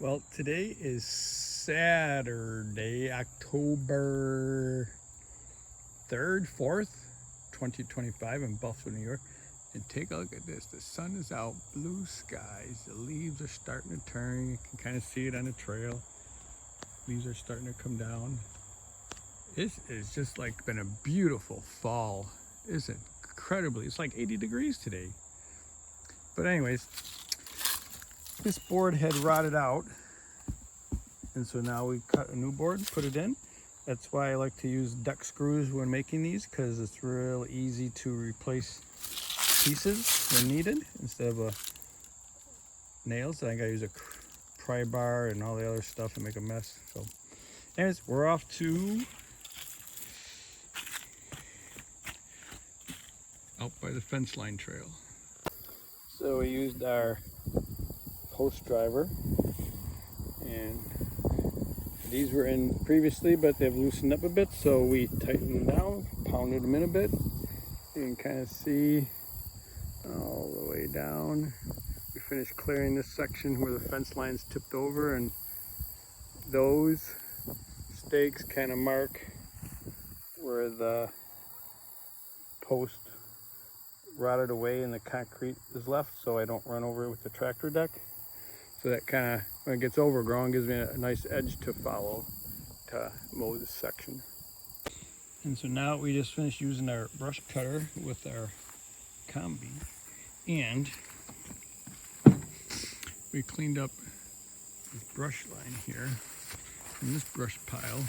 Well, today is Saturday, October 3rd, 4th, 2025 in Buffalo, New York. And take a look at this. The sun is out, blue skies, the leaves are starting to turn. You can kind of see it on the trail. Leaves are starting to come down. This is just like been a beautiful fall. It's incredibly, it's like 80 degrees today. But anyways, this board had rotted out, and so now we cut a new board, put it in. That's why I like to use deck screws when making these, because it's real easy to replace pieces when needed instead of nails. I gotta use a pry bar and all the other stuff and make a mess. So anyways, we're off to out by the fence line trail. So we used our post driver, and these were in previously, but they've loosened up a bit, so we tightened them down, pounded them in a bit. You can kind of see all the way down. We finished clearing this section where the fence lines tipped over, and those stakes kind of mark where the post rotted away and the concrete is left, so I don't run over it with the tractor deck. So that kind of, when it gets overgrown, gives me a nice edge to follow to mow this section. And so now we just finished using our brush cutter with our combi, and we cleaned up this brush line here from this brush pile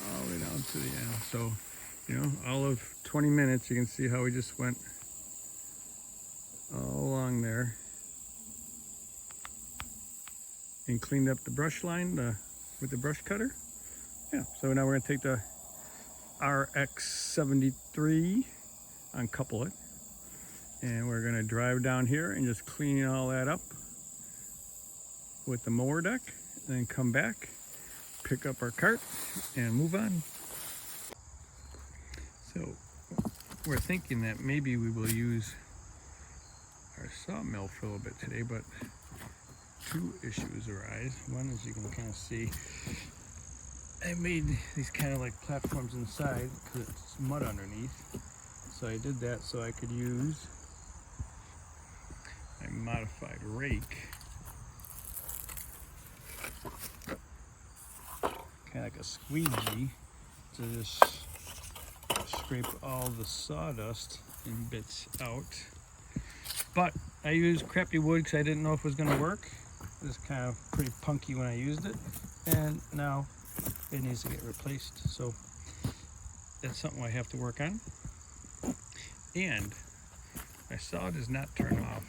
all the way down to the end. So, you know, all of 20 minutes, you can see how we just went all along there and cleaned up the brush line with the brush cutter. Yeah, so now we're gonna take the RX-73, uncouple it, and we're gonna drive down here and just clean all that up with the mower deck, and then come back, pick up our cart, and move on. So we're thinking that maybe we will use our sawmill for a little bit today, but two issues arise. One is, you can kind of see, I made these kind of like platforms inside because it's mud underneath. So I did that so I could use my modified rake, kind of like a squeegee, to just scrape all the sawdust and bits out. But I used crappy wood because I didn't know if it was going to work. It was kind of pretty punky when I used it, and now it needs to get replaced. So that's something I have to work on. And my saw does not turn off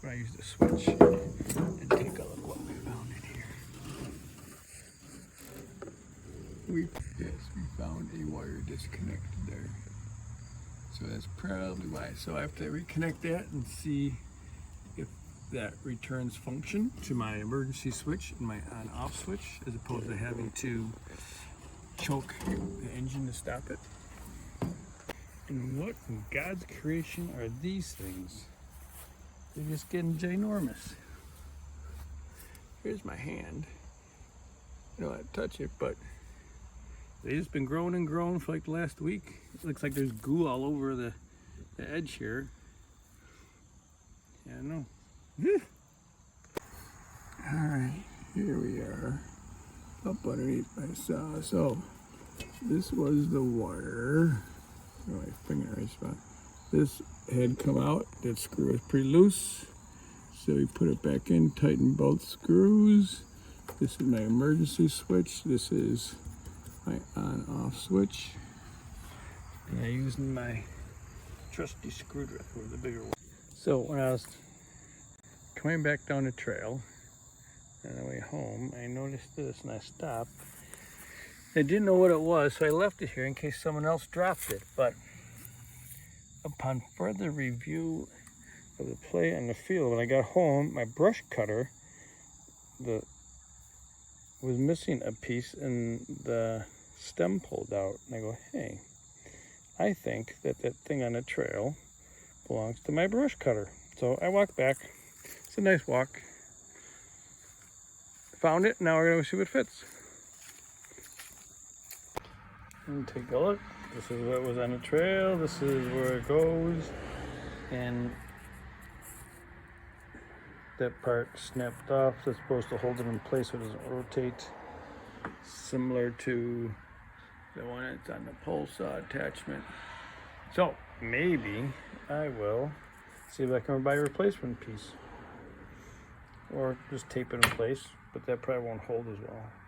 when I use the switch. And take a look what we found in here. We found a wire disconnected there. So that's probably why. So I have to reconnect that and see if that returns function to my emergency switch and my on-off switch, as opposed to having to choke the engine to stop it. And what in God's creation are these things? They're just getting ginormous. Here's my hand. I don't want to touch it, but they've just been growing and growing for like the last week. It looks like there's goo all over the edge here. Yeah, I know. Alright, here we are, up underneath my saw. So, this was the wire. Oh, my finger right spot. This had come out, that screw was pretty loose. So we put it back in, tighten both screws. This is my emergency switch. This is my on-off switch. And I'm using my trusty screwdriver, the bigger one. So when I was coming back down the trail on the way home, I noticed this and I stopped. I didn't know what it was, so I left it here in case someone else dropped it. But upon further review of the play on the field, when I got home, my brush cutter was missing a piece and the stem pulled out. And I go, hey, I think that thing on the trail belongs to my brush cutter. So I walked back. It's a nice walk. found it. Now we're gonna see what fits. And take a look. This is what was on the trail. This is where it goes. And that part snapped off. That's supposed to hold it in place so it doesn't rotate. Similar to the one that's on the pole saw attachment. So maybe I will see if I can buy a replacement piece. Or just tape it in place, but that probably won't hold as well.